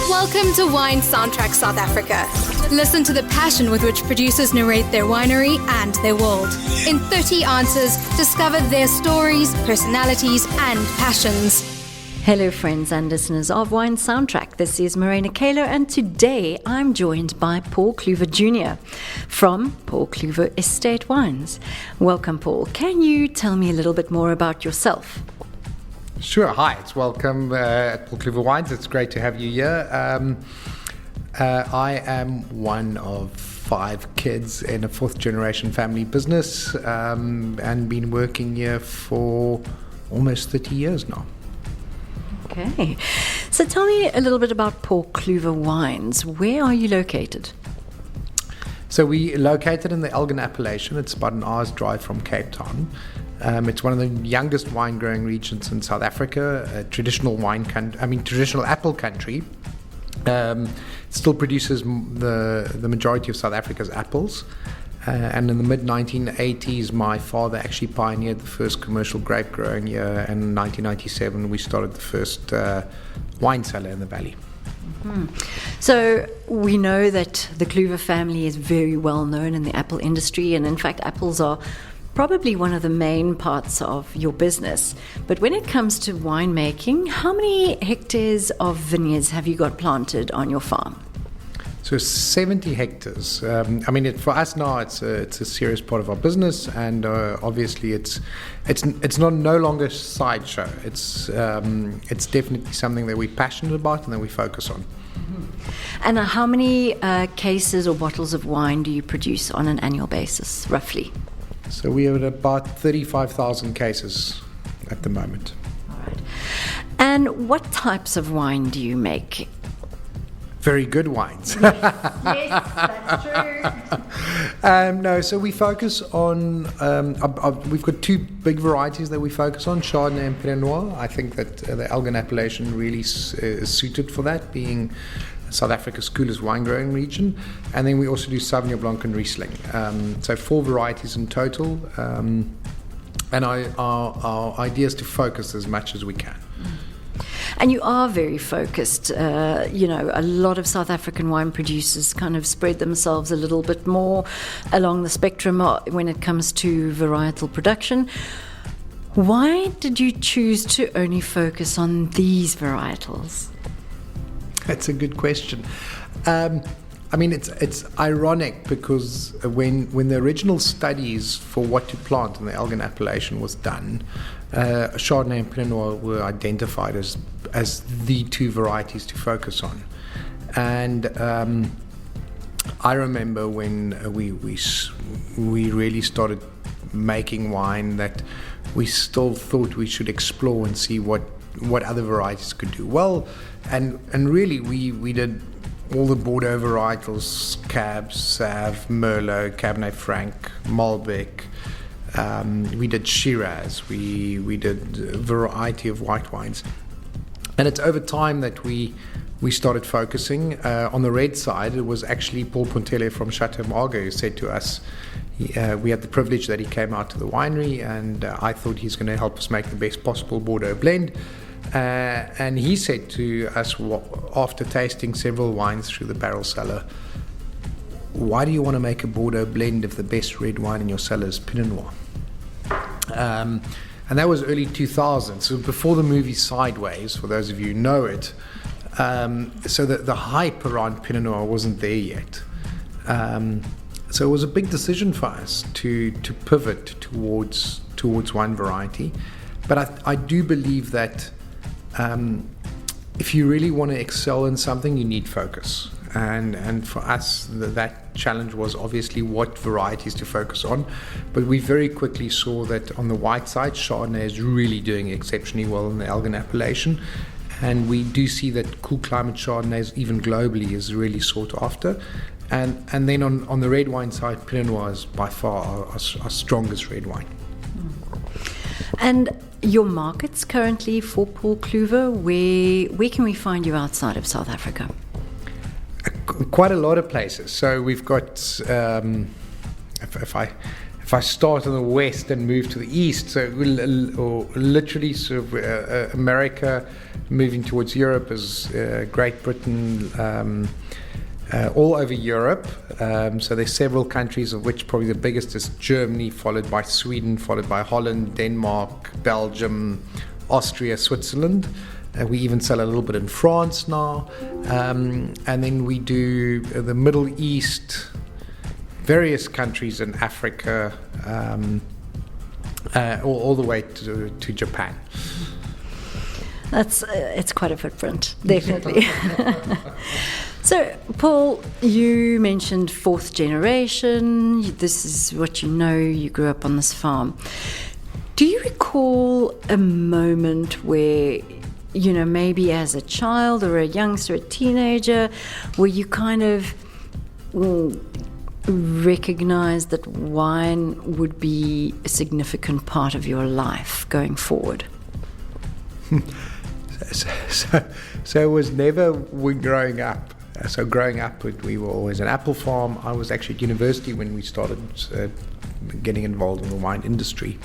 Welcome to Wine Soundtrack South Africa. Listen to the passion with which producers narrate their winery and their world. In 30 answers, discover their stories, personalities, and passions. Hello, friends and listeners of Wine Soundtrack. This is Morena Kalo, and today I'm joined by Paul Clüver Jr. from Paul Clüver Estate Wines. Welcome, Paul. Can you tell me a little bit more about yourself? Sure. Hi, it's welcome at Paul Clüver Wines. It's great to have you here. I am one of 5 kids in a 4th generation family business and been working here for almost 30 years now. Okay. So tell me a little bit about Paul Clüver Wines. Where are you located? So we're located in the Elgin appellation. It's about an hour's drive from Cape Town. It's one of the youngest wine growing regions in South Africa, a traditional traditional apple country. Still produces the majority of South Africa's apples. And in the mid-1980s, my father actually pioneered the first commercial grape growing here. And in 1997, we started the first wine cellar in the valley. Mm-hmm. So we know that the Clüver family is very well known in the apple industry, and in fact, apples are probably one of the main parts of your business. But when it comes to winemaking, how many hectares of vineyards have you got planted on your farm? So 70 hectares. For us now, it's a serious part of our business, and obviously it's no longer a sideshow. It's definitely something that we're passionate about and that we focus on. Mm-hmm. And how many cases or bottles of wine do you produce on an annual basis, roughly? So we are at about 35,000 cases at the moment. All right. And what types of wine do you make? Very good wines. Yes, that's true. So we focus on, we've got 2 big varieties that we focus on, Chardonnay and Pinot Noir. I think that the Elgin appellation really is suited for that, being South Africa's coolest wine growing region. And then we also do Sauvignon Blanc and Riesling. So 4 varieties in total. And our idea is to focus as much as we can. And you are very focused. A lot of South African wine producers kind of spread themselves a little bit more along the spectrum when it comes to varietal production. Why did you choose to only focus on these varietals? That's a good question. It's ironic because when the original studies for what to plant in the Elgin appellation was done, Chardonnay and Pinot Noir were identified as the 2 varieties to focus on. And I remember when we really started making wine that we still thought we should explore and see what other varieties could do well. And really we did all the Bordeaux varietals, Cab, Sauv, Merlot, Cabernet Franc, Malbec. We did Shiraz. We did a variety of white wines. And it's over time that we started focusing. On the red side, it was actually Paul Pontelli from Chateau Margaux who said to us, we had the privilege that he came out to the winery, and I thought he's going to help us make the best possible Bordeaux blend. And he said to us, after tasting several wines through the barrel cellar, why do you want to make a Bordeaux blend if the best red wine in your cellar is Pinot Noir? And that was early 2000s, so before the movie Sideways, for those of you who know it. So the hype around Pinot Noir wasn't there yet. So it was a big decision for us to pivot towards one variety. But I do believe that if you really want to excel in something, you need focus. And for us, that challenge was obviously what varieties to focus on. But we very quickly saw that on the white side, Chardonnay is really doing exceptionally well in the Elgin appellation. And we do see that cool climate Chardonnays, even globally, is really sought after. And then on the red wine side, Pinot Noir is by far our strongest red wine. And your markets currently for Paul Clüver, where can we find you outside of South Africa? Quite a lot of places. So we've got, if if I start in the west and move to the east, so or literally sort of America moving towards Europe, is Great Britain, all over Europe. So there's several countries, of which probably the biggest is Germany, followed by Sweden, followed by Holland, Denmark, Belgium, Austria, Switzerland. We even sell a little bit in France now. And then we do the Middle East, various countries in Africa, all the way to Japan. It's quite a footprint, definitely. So, Paul, you mentioned fourth generation. This is what you know. You grew up on this farm. Do you recall a moment where, you know, maybe as a child or a youngster, a teenager, where you kind of recognized that wine would be a significant part of your life going forward? So it was never when growing up. So growing up, we were always an apple farm. I was actually at university when we started getting involved in the wine industry.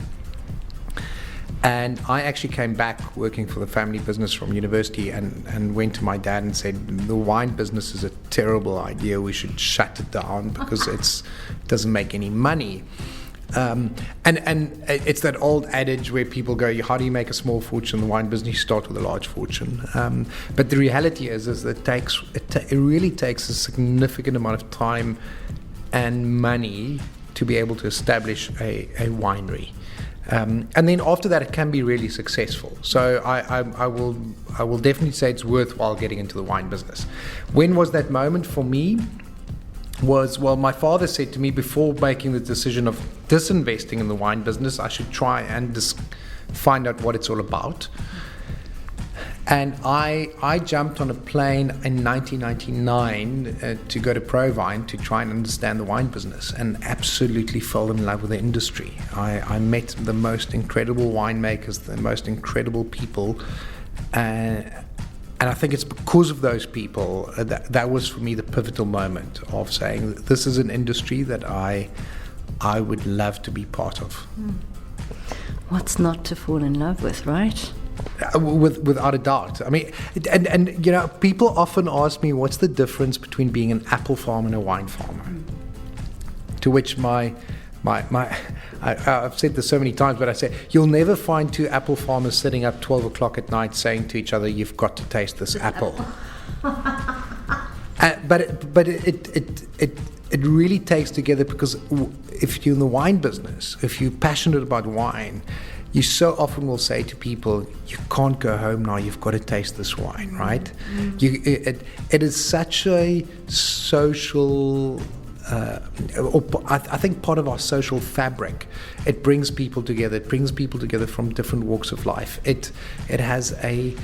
And I actually came back working for the family business from university and went to my dad and said, the wine business is a terrible idea. We should shut it down because it doesn't make any money. And it's that old adage where people go, how do you make a small fortune in the wine business? You start with a large fortune. But the reality is that it really takes a significant amount of time and money to be able to establish a winery. And then after that, it can be really successful. So I will definitely say it's worthwhile getting into the wine business. When was that moment for me? My father said to me before making the decision of disinvesting in the wine business, I should try and find out what it's all about. And I jumped on a plane in 1999 to go to Provine to try and understand the wine business, and absolutely fell in love with the industry. I met the most incredible winemakers, the most incredible people, and I think it's because of those people that was for me the pivotal moment of saying this is an industry that I would love to be part of. What's not to fall in love with, right? Without a doubt. I mean, and you know, people often ask me what's the difference between being an apple farmer and a wine farmer. To which I've said this so many times, but I say you'll never find two apple farmers sitting up 12 o'clock at night saying to each other, "You've got to taste this apple." But it really takes together, because if you're in the wine business, if you're passionate about wine, you so often will say to people, "You can't go home now. You've got to taste this wine," right? It is such a social. I think part of our social fabric. It brings people together. It brings people together from different walks of life. It has a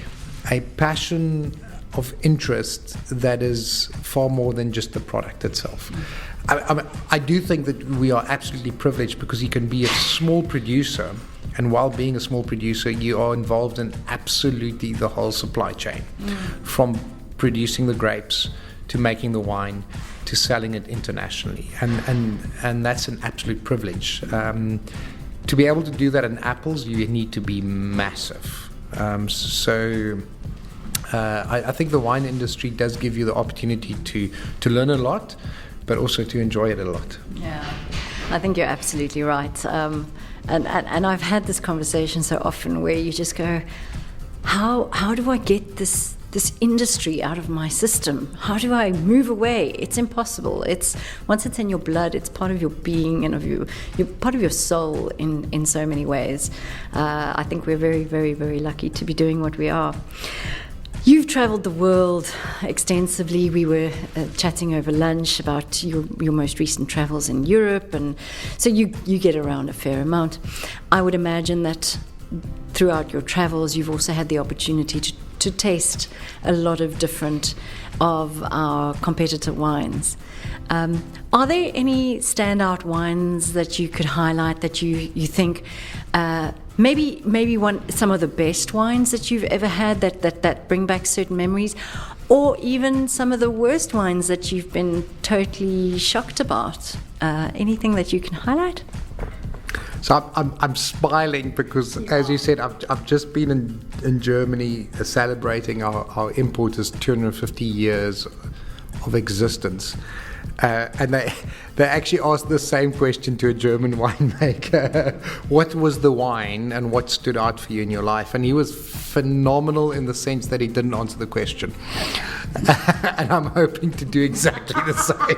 passion of interest that is far more than just the product itself. I do think that we are absolutely privileged, because you can be a small producer, and while being a small producer, you are involved in absolutely the whole supply chain, from producing the grapes to making the wine to selling it internationally, and that's an absolute privilege. To be able to do that in apples, you need to be massive. I think the wine industry does give you the opportunity to learn a lot, but also to enjoy it a lot. Yeah, I think you're absolutely right. And I've had this conversation so often where you just go, how do I get this industry out of my system? How do I move away? It's impossible. Once it's in your blood, it's part of your being and you're part of your soul in so many ways. I think we're very, very, very lucky to be doing what we are. You've travelled the world extensively. We were chatting over lunch about your most recent travels in Europe, and so you get around a fair amount. I would imagine that throughout your travels, you've also had the opportunity to taste a lot of different of our competitor wines. Are there any standout wines that you could highlight that you think maybe some of the best wines that you've ever had that bring back certain memories, or even some of the worst wines that you've been totally shocked about? Anything that you can highlight? So I'm smiling because, as you said, I've just been in Germany celebrating our importers' 250 years of existence. And they actually asked the same question to a German winemaker. What was the wine and what stood out for you in your life? And he was phenomenal in the sense that he didn't answer the question. And I'm hoping to do exactly the same.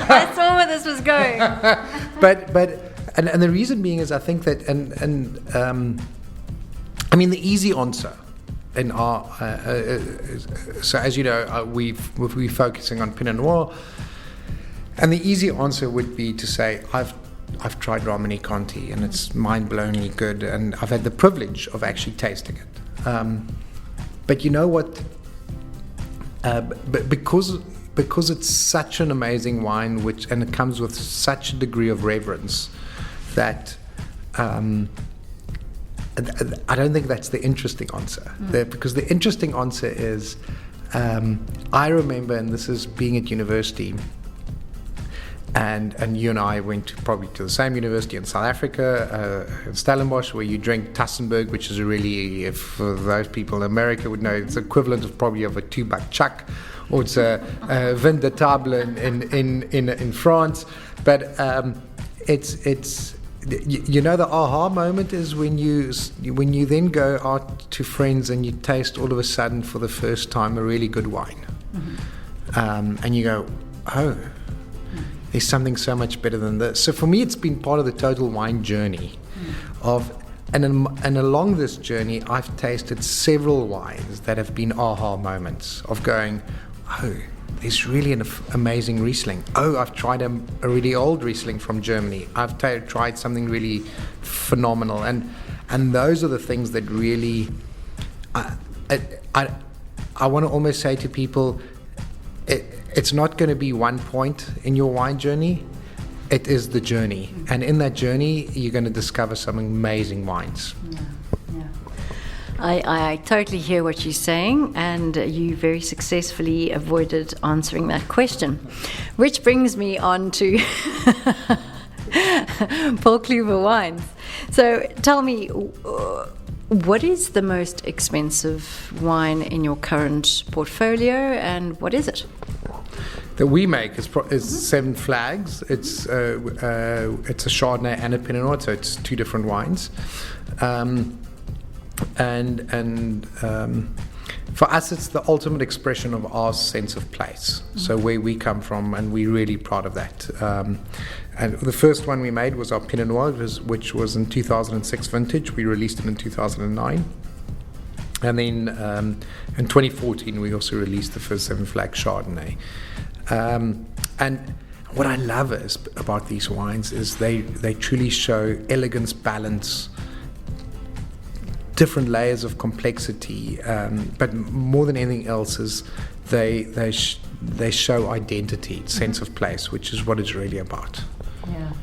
I saw where this was going. But the reason being is I think that I mean the easy answer in our so as you know we're focusing on Pinot Noir, and the easy answer would be to say I've tried Romani Conti and it's mind-blowingly good, and I've had the privilege of actually tasting it. But you know what? But because it's such an amazing wine, and it comes with such a degree of reverence, that I don't think that's the interesting answer. Because the interesting answer is, I remember, and this is being at university, and you and I went probably to the same university in South Africa, in Stellenbosch, where you drink Tassenberg, which is really, for those people in America would know, it's equivalent of probably of a $2 chuck, or it's a vin de table in France. But it's you know, the aha moment is when you then go out to friends and you taste all of a sudden for the first time a really good wine, and you go, oh, there's something so much better than this. So for me, it's been part of the total wine journey and along this journey, I've tasted several wines that have been aha moments of going, oh, there's really an amazing Riesling. Oh, I've tried a really old Riesling from Germany. I've tried something really phenomenal. And those are the things that really, I want to almost say to people, it's not going to be one point in your wine journey. It is the journey. And in that journey, you're going to discover some amazing wines. Yeah. I totally hear what you're saying, and you very successfully avoided answering that question. Which brings me on to Paul Clüver wines. So tell me, what is the most expensive wine in your current portfolio, and what is it? That we make is Seven Flags. It's a Chardonnay and a Pinot Noir, so it's two different wines. And for us, it's the ultimate expression of our sense of place. So where we come from, and we're really proud of that. And the first one we made was our Pinot Noir, which was in 2006 vintage. We released it in 2009. And then in 2014, we also released the first Seven Flag Chardonnay. And what I love about these wines is they truly show elegance, balance, different layers of complexity, but more than anything else is they show identity, sense of place, which is what it's really about. Yeah,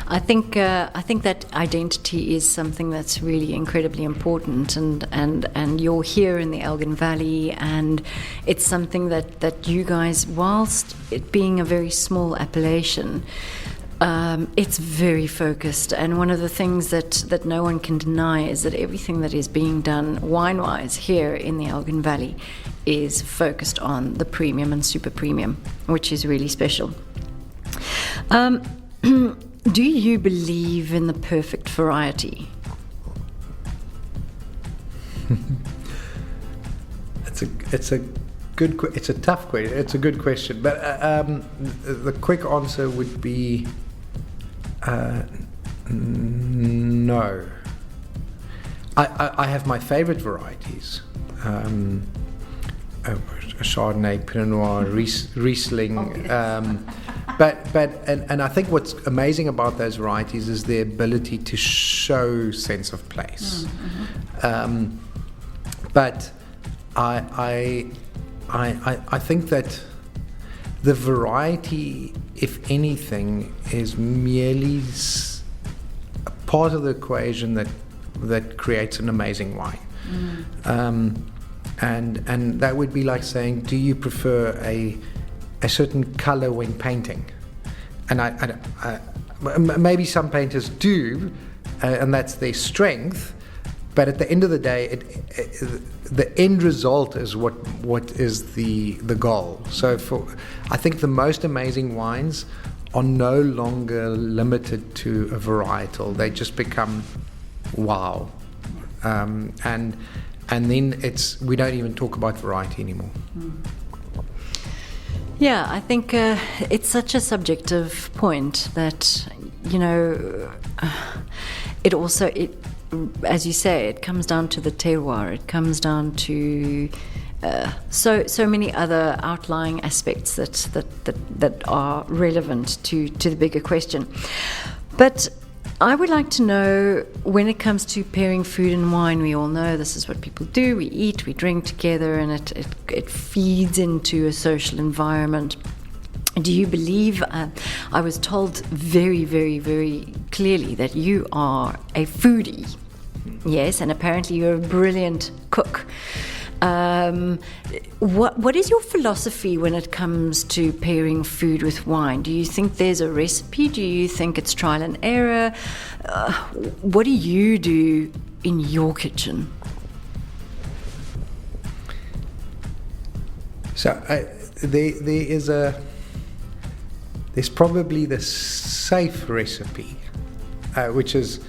I think that identity is something that's really incredibly important, and you're here in the Elgin Valley, and it's something that you guys, whilst it being a very small appellation, it's very focused, and one of the things that no one can deny is that everything that is being done wine-wise here in the Elgin Valley is focused on the premium and super premium, which is really special. Do you believe in the perfect variety? It's a tough question. It's a good question, but the quick answer would be no. I have my favorite varieties. Chardonnay, Pinot Noir, Riesling, but I think what's amazing about those varieties is their ability to show sense of place. But I think that the variety, if anything, is merely a part of the equation that creates an amazing wine. And that would be like saying, do you prefer a certain color when painting? And maybe some painters do, and that's their strength. But at the end of the day, the end result is what is the goal. So I think the most amazing wines are no longer limited to a varietal. They just become wow. And then we don't even talk about variety anymore. Yeah, I think it's such a subjective point that, it also, as you say, it comes down to the terroir. It comes down to so many other outlying aspects that are relevant to the bigger question. But I would like to know, when it comes to pairing food and wine, we all know this is what people do. We eat, we drink together, and it feeds into a social environment. Do you believe, I was told very, very, very clearly that you are a foodie. Yes, and apparently you're a brilliant cook. What is your philosophy when it comes to pairing food with wine? Do you think there's a recipe? Do you think it's trial and error? What do you do in your kitchen? So there's probably the safe recipe, which is,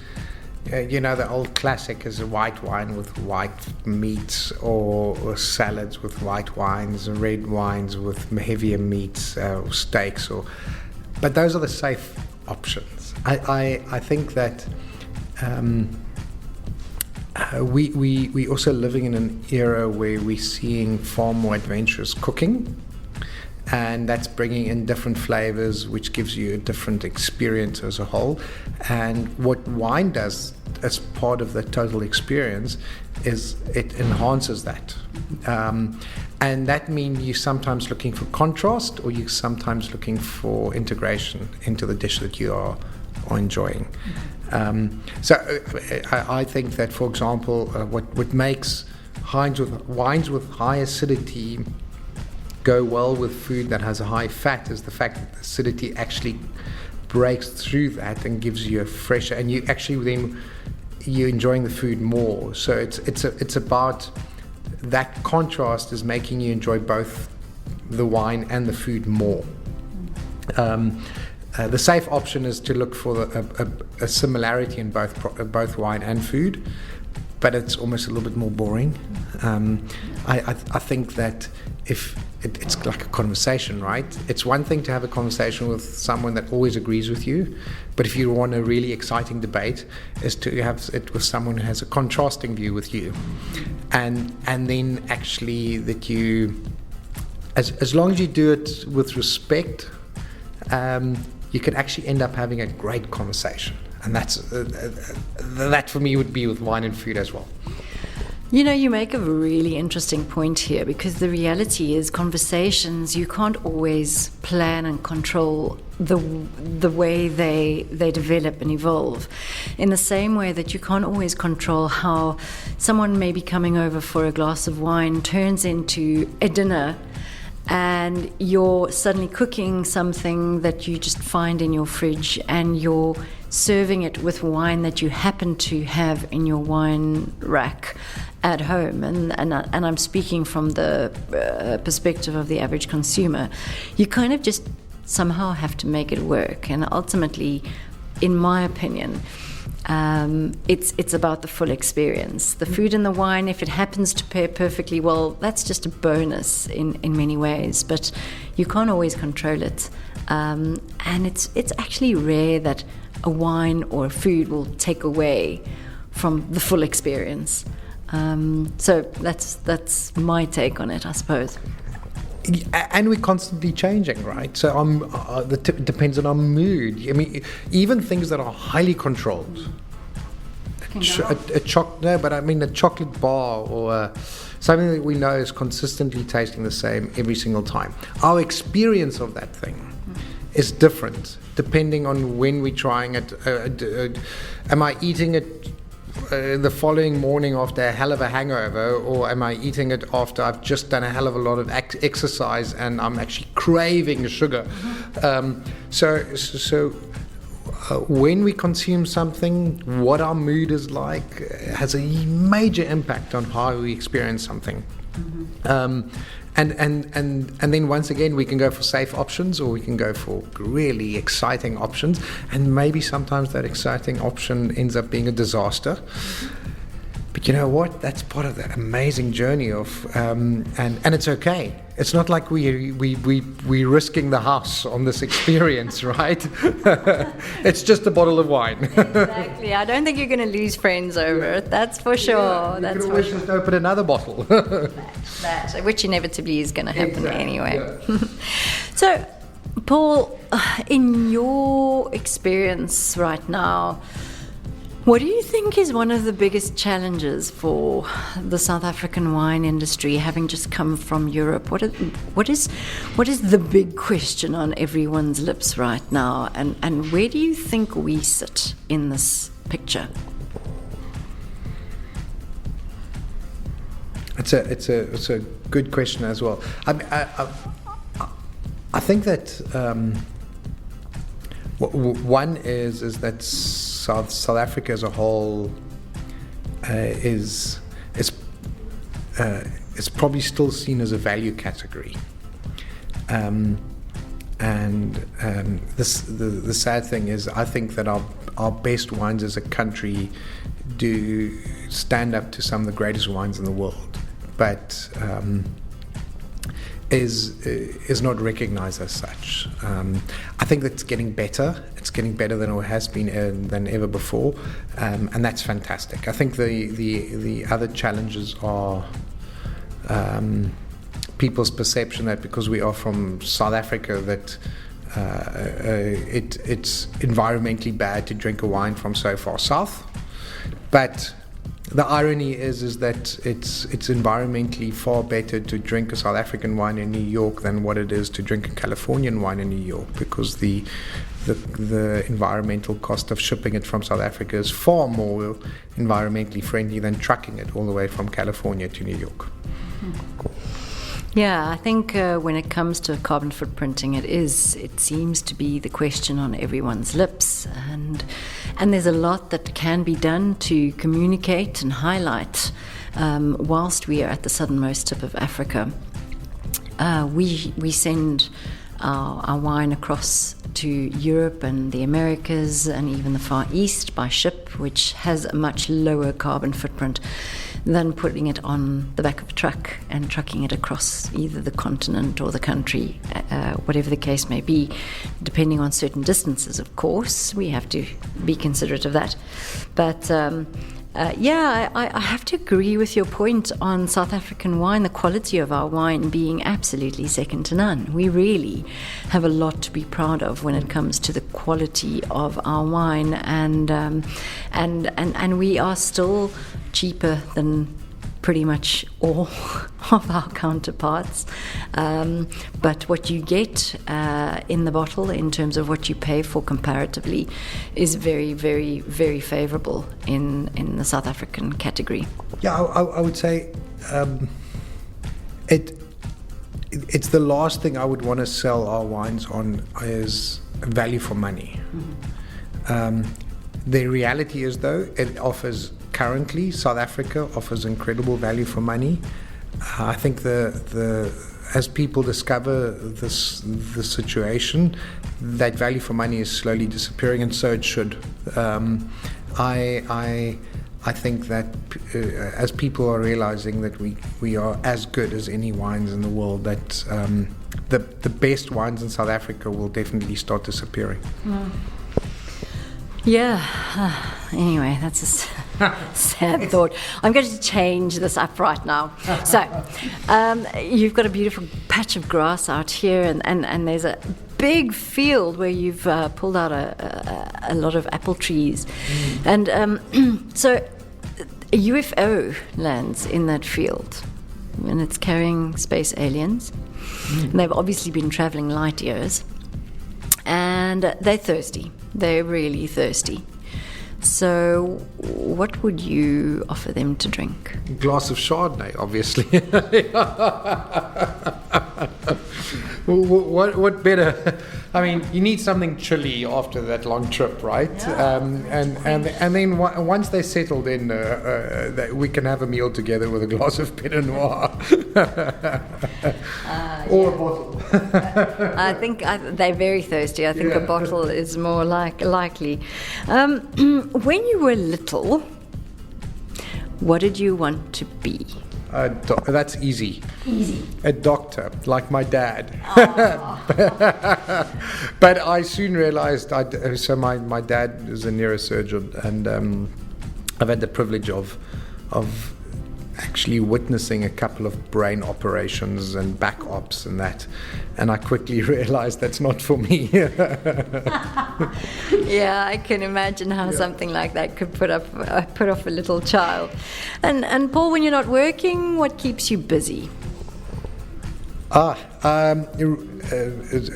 the old classic is a white wine with white meats, or salads with white wines, and red wines with heavier meats, or steaks. But those are the safe options. I think that we also living in an era where we're seeing far more adventurous cooking. And that's bringing in different flavors, which gives you a different experience as a whole. And what wine does as part of the total experience is it enhances that. And that means you're sometimes looking for contrast, or you're sometimes looking for integration into the dish that you are enjoying. So I think that, for example, what makes wines with high acidity go well with food that has a high fat is the fact that the acidity actually breaks through that and gives you a fresher, and you actually then you're enjoying the food more. So it's about that contrast is making you enjoy both the wine and the food more. The safe option is to look for a similarity in both wine and food, but it's almost a little bit more boring. I think that if it's like a conversation, right? It's one thing to have a conversation with someone that always agrees with you, but if you want a really exciting debate, is to have it with someone who has a contrasting view with you, and then actually that you, as long as you do it with respect, you can actually end up having a great conversation, and that for me would be with wine and food as well. You make a really interesting point here, because the reality is conversations, you can't always plan and control the way they develop and evolve. In the same way that you can't always control how someone maybe coming over for a glass of wine turns into a dinner, and you're suddenly cooking something that you just find in your fridge, and you're serving it with wine that you happen to have in your wine rack at home, and I'm speaking from the perspective of the average consumer. You kind of just somehow have to make it work, and ultimately, in my opinion, it's about the full experience. The food and the wine, if it happens to pair perfectly well, that's just a bonus in many ways, but you can't always control it. And it's actually rare that a wine or a food will take away from the full experience. So that's my take on it, I suppose. And we're constantly changing, right? So it depends on our mood. I mean, even things that are highly controlled. A chocolate bar or something that we know is consistently tasting the same every single time. Our experience of that thing is different depending on when we're trying it. Am I eating it the following morning after a hell of a hangover, or am I eating it after I've just done a hell of a lot of exercise and I'm actually craving sugar? So when we consume something, what our mood is like has a major impact on how we experience something. And then once again, we can go for safe options, or we can go for really exciting options, and maybe sometimes that exciting option ends up being a disaster. But you know what? That's part of that amazing journey of, and it's okay. It's not like we're risking the house on this experience, right? It's just a bottle of wine. Exactly. I don't think you're going to lose friends over it. That's for sure. Yeah, you can always just open another bottle. that, which inevitably is going to happen anyway. Yeah. So, Paul, in your experience right now, what do you think is one of the biggest challenges for the South African wine industry, having just come from Europe? What is the big question on everyone's lips right now, and where do you think we sit in this picture? It's a good question as well. I think that one is that South Africa as a whole is probably still seen as a value category, the sad thing is, I think that our best wines as a country do stand up to some of the greatest wines in the world, but is not recognized as such. I think that's getting better. It's getting better than it has been than ever before, and that's fantastic. I think the other challenges are people's perception that because we are from South Africa that it's environmentally bad to drink a wine from so far south, but the irony is that it's environmentally far better to drink a South African wine in New York than what it is to drink a Californian wine in New York, because the environmental cost of shipping it from South Africa is far more environmentally friendly than trucking it all the way from California to New York. Yeah, I think when it comes to carbon footprinting, it seems to be the question on everyone's lips, and there's a lot that can be done to communicate and highlight. Whilst we are at the southernmost tip of Africa, we send our wine across to Europe and the Americas and even the Far East by ship, which has a much lower carbon footprint than putting it on the back of a truck and trucking it across either the continent or the country, whatever the case may be, depending on certain distances, of course. We have to be considerate of that. But I have to agree with your point on South African wine, the quality of our wine being absolutely second to none. We really have a lot to be proud of when it comes to the quality of our wine, and we are still cheaper than pretty much all of our counterparts, but what you get in the bottle in terms of what you pay for comparatively is very, very, very favourable in the South African category. Yeah, I would say it's the last thing I would want to sell our wines on is value for money. Mm-hmm. The reality is, though, it offers currently, South Africa offers incredible value for money. I think as people discover the situation, that value for money is slowly disappearing, and so it should. I think that as people are realizing that we are as good as any wines in the world, that the best wines in South Africa will definitely start disappearing. Mm. Yeah. Anyway, that's a sad thought. I'm going to change this up right now. So, you've got a beautiful patch of grass out here, and there's a big field where you've pulled out a lot of apple trees. Mm. And so a UFO lands in that field, and it's carrying space aliens. Mm. And they've obviously been traveling light years, and they're thirsty. They're really thirsty. So what would you offer them to drink? A glass of Chardonnay, obviously. What better? I mean, you need something chilly after that long trip, right? Yeah. And then once they're settled in, we can have a meal together with a glass of Pinot Noir or a bottle. I think they're very thirsty. I think a bottle is more likely. When you were little, what did you want to be? That's easy. A doctor, like my dad. But I soon realized, so my dad is a neurosurgeon, and I've had the privilege of actually witnessing a couple of brain operations and back ops and that, and I quickly realized that's not for me. Yeah, I can imagine how something like that could put off a little child. And Paul, when you're not working, what keeps you busy?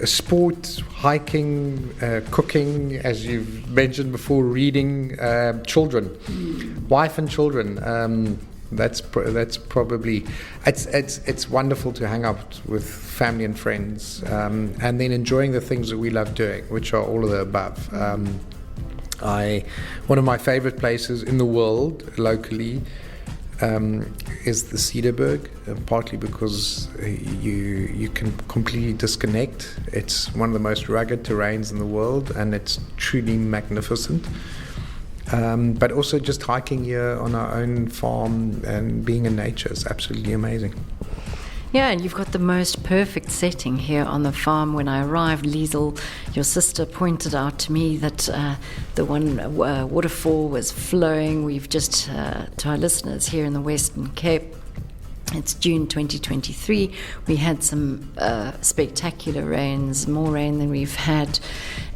Sport, hiking, cooking, as you've mentioned before, reading, children, wife and children. That's probably it's wonderful to hang out with family and friends, and then enjoying the things that we love doing, which are all of the above. One of my favorite places in the world locally is the Cederberg, partly because you can completely disconnect. It's one of the most rugged terrains in the world, and it's truly magnificent. But also just hiking here on our own farm and being in nature is absolutely amazing. Yeah, and you've got the most perfect setting here on the farm. When I arrived, Liesl, your sister, pointed out to me that the one waterfall was flowing. We've just, to our listeners here in the Western Cape, it's June 2023. We had some spectacular rains, more rain than we've had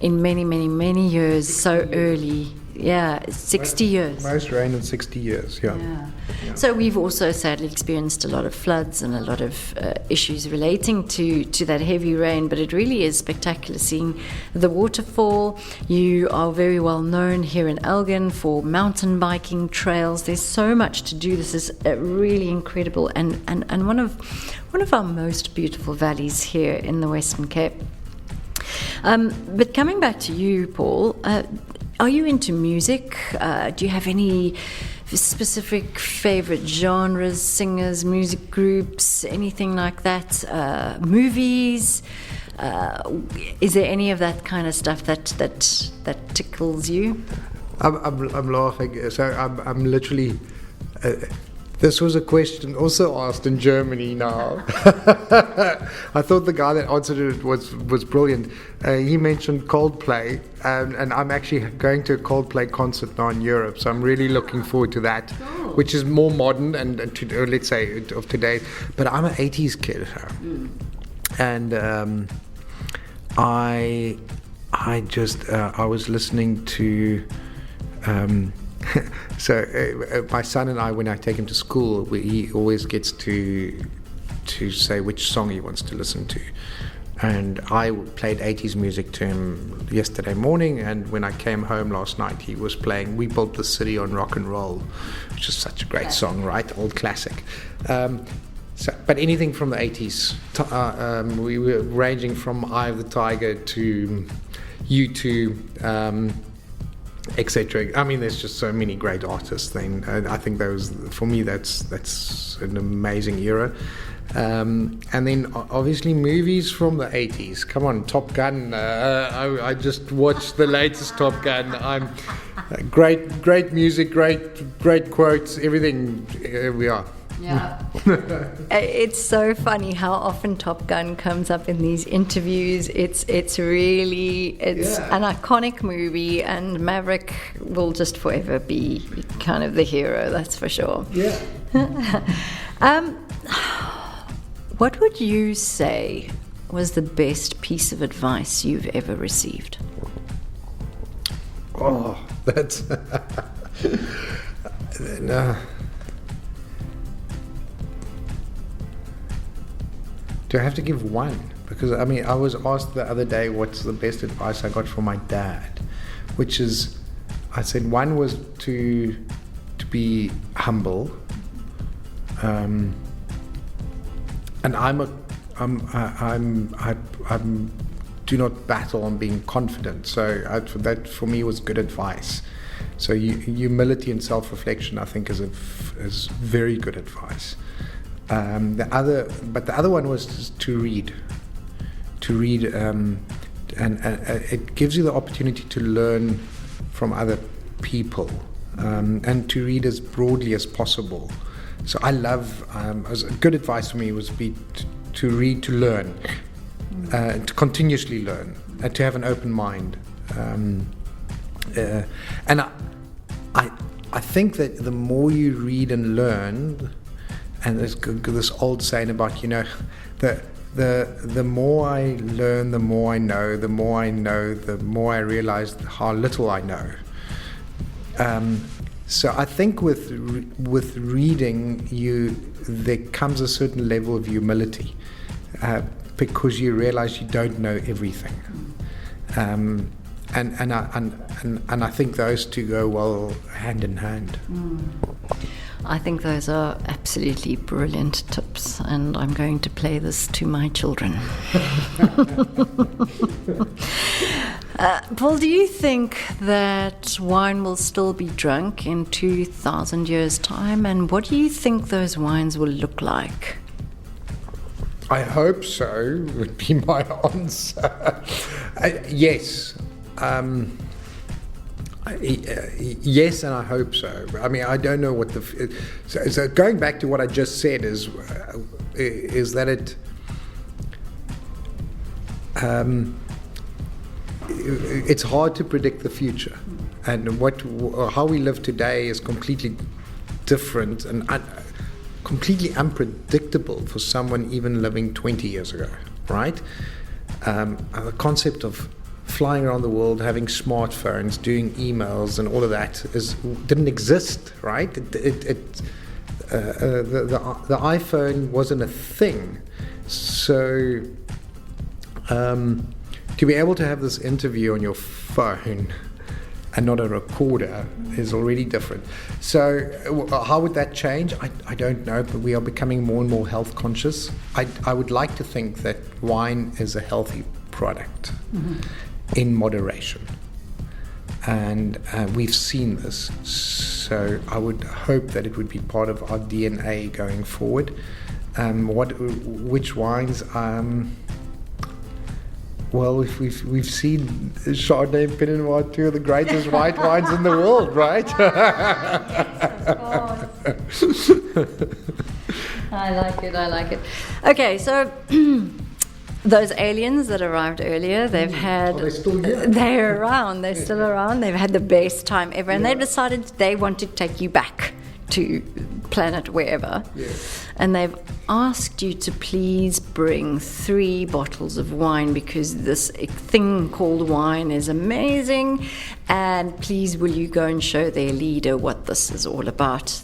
in many, many, many years, so early. Yeah, 60 years. Most rain in 60 years, yeah. So we've also sadly experienced a lot of floods and a lot of issues relating to that heavy rain, but it really is spectacular seeing the waterfall. You are very well known here in Elgin for mountain biking trails. There's so much to do. This is really incredible and one of our most beautiful valleys here in the Western Cape. But coming back to you, Paul, are you into music? Do you have any specific favorite genres, singers, music groups, anything like that? Movies? Is there any of that kind of stuff that tickles you? I'm laughing. So I'm literally. This was a question also asked in Germany now. I thought the guy that answered it was brilliant. He mentioned Coldplay, and I'm actually going to a Coldplay concert now in Europe, so I'm really looking forward to that, which is more modern and let's say of today. But I'm an 80s kid, and I was listening to. So my son and I, when I take him to school, he always gets to say which song he wants to listen to, and I played 80s music to him yesterday morning, and when I came home last night he was playing We Built the City on Rock and Roll, which is such a great song, right? Old classic. But anything from the 80s, we were ranging from Eye of the Tiger to U2, etc. I mean, there's just so many great artists. Then I think for me, that's an amazing era. And then obviously movies from the 80s. Come on, Top Gun. I just watched the latest Top Gun. I'm great music, great quotes, everything. We are. Yeah. It's so funny how often Top Gun comes up in these interviews. It's an iconic movie, and Maverick will just forever be kind of the hero, that's for sure. Yeah. What would you say was the best piece of advice you've ever received? Oh, that's no. Do I have to give one? Because I mean, I was asked the other day what's the best advice I got from my dad, which is, I said one was to be humble, and I'm do not battle on being confident. So that for me was good advice. So humility and self-reflection, I think, is very good advice. The other one was to read, and it gives you the opportunity to learn from other people, and to read as broadly as possible. So I love, good advice for me was to read, to learn, to continuously learn, and to have an open mind. And I think that the more you read and learn, and there's this old saying about, the more I learn, the more I know, the more I know, the more I realize how little I know. So I think with reading, there comes a certain level of humility, because you realize you don't know everything, and I think those two go well hand in hand. I think those are absolutely brilliant tips, and I'm going to play this to my children. Paul, do you think that wine will still be drunk in 2,000 years' time, and what do you think those wines will look like? I hope so, would be my answer. Yes. Yes, and I hope so. I mean, I don't know what so going back to what I just said is that it's hard to predict the future, and how we live today is completely different and completely unpredictable for someone even living 20 years ago, right? The concept of flying around the world, having smartphones, doing emails, and all of that didn't exist, right? The iPhone wasn't a thing. So to be able to have this interview on your phone and not a recorder is already different. So how would that change? I don't know, but we are becoming more and more health conscious. I would like to think that wine is a healthy product. In moderation, and we've seen this, so I would hope that it would be part of our DNA going forward. Which wines? Well, we've seen Chardonnay and Pinot Noir, two of the greatest white wines in the world, right? I like it. Okay, so. Those aliens that arrived earlier, they've had... Are they still here? They're around. They're still around. They've had the best time ever. And they've decided they want to take you back to planet wherever. Yes. And they've asked you to please bring 3 bottles of wine, because this thing called wine is amazing. And please, will you go and show their leader what this is all about?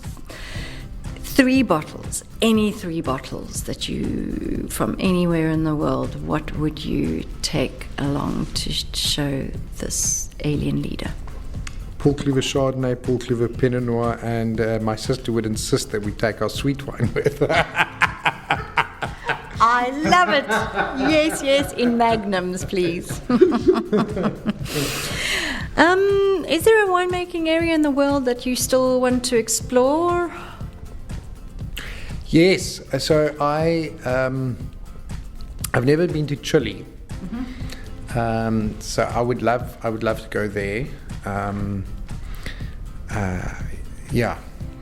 3 bottles, any 3 bottles that you, from anywhere in the world, what would you take along to show this alien leader? Paul Clüver Chardonnay, Paul Clüver Pinot Noir, and my sister would insist that we take our sweet wine with. I love it. Yes, in magnums, please. Is there a winemaking area in the world that you still want to explore? Yes, so I've never been to Chile, so I would love to go there. Yeah,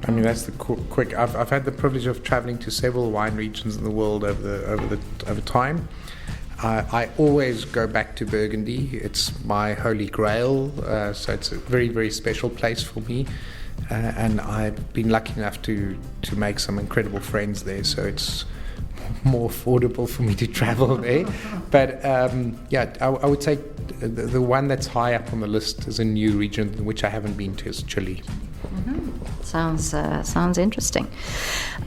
I mean that's the quick. I've had the privilege of traveling to several wine regions in the world over time. I always go back to Burgundy. It's my holy grail, so it's a very, very special place for me. And I've been lucky enough to make some incredible friends there, so it's more affordable for me to travel there. But I would say the one that's high up on the list is a new region which I haven't been to, is Chile. Sounds interesting.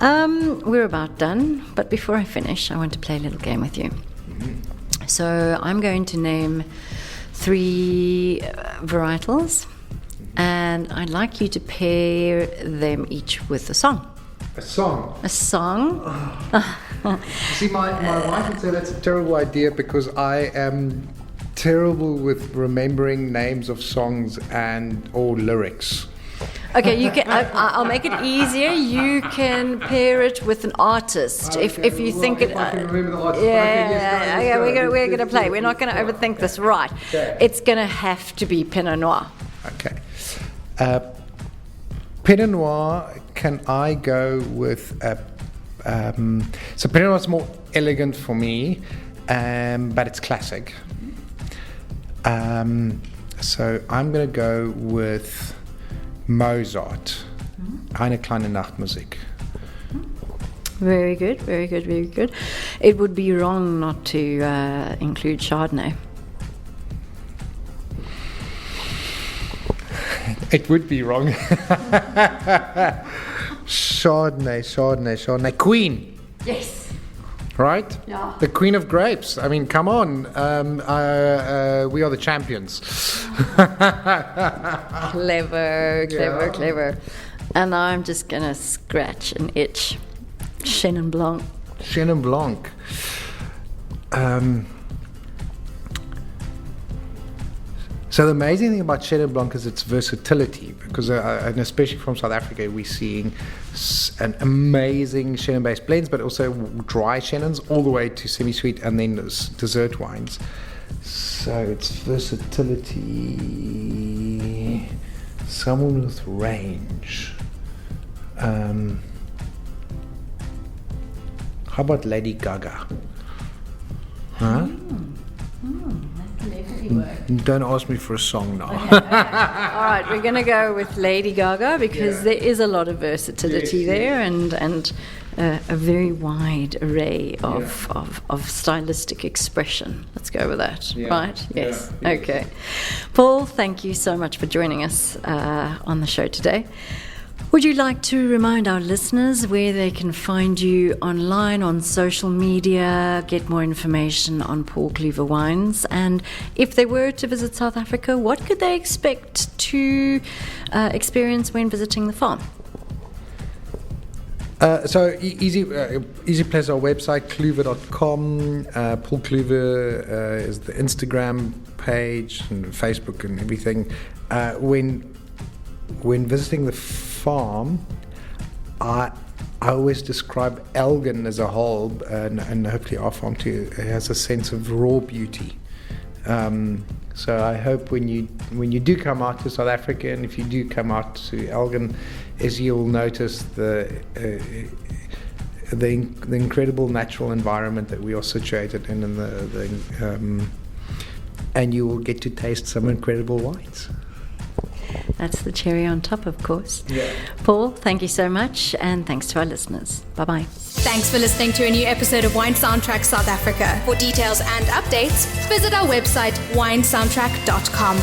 We're about done, but before I finish, I want to play a little game with you. So I'm going to name 3 varietals, and I'd like you to pair them each with a song. A song? A song. See, my wife would say that's a terrible idea because I am terrible with remembering names of songs or lyrics. Okay, you can. I'll make it easier. You can pair it with an artist if you think it. I can remember the artist. Yeah. We're going to play. We're not going to overthink this. Right. Okay. It's going to have to be Pinot Noir. Okay. Pinot Noir. Can I go with so Pinot Noir is more elegant for me, but it's classic. So I'm going to go with Mozart, Eine kleine Nachtmusik. Very good, very good, very good. It would be wrong not to include Chardonnay. It would be wrong. Chardonnay. Queen. Yes. Right? Yeah. The Queen of Grapes. I mean, come on. We are the champions. Clever. And I'm just going to scratch an itch. Chenin Blanc. Chenin Blanc. So the amazing thing about Chenin Blanc is its versatility, because and especially from South Africa, we're seeing an amazing Chenin-based blends, but also dry Chenins all the way to semi-sweet and then dessert wines. So its versatility, someone with range. How about Lady Gaga? Huh? Don't ask me for a song now. Okay. All right, we're going to go with Lady Gaga because there is a lot of versatility there and a very wide array of stylistic expression. Let's go with that, right? Yes. Yeah. Okay. Paul, thank you so much for joining us on the show today. Would you like to remind our listeners where they can find you online, on social media, get more information on Paul Clüver Wines? And if they were to visit South Africa, what could they expect to experience when visiting the farm? So easy place, our website, clüver.com. Paul Clüver is the Instagram page and Facebook and everything. When visiting the farm, I always describe Elgin as a whole, and hopefully our farm too, has a sense of raw beauty. So I hope when you do come out to South Africa, and if you do come out to Elgin, is you'll notice the incredible natural environment that we are situated in, and and you will get to taste some incredible wines. That's the cherry on top, of course. Yeah. Paul, thank you so much, and thanks to our listeners. Bye-bye. Thanks for listening to a new episode of Wine Soundtrack South Africa. For details and updates, visit our website, winesoundtrack.com.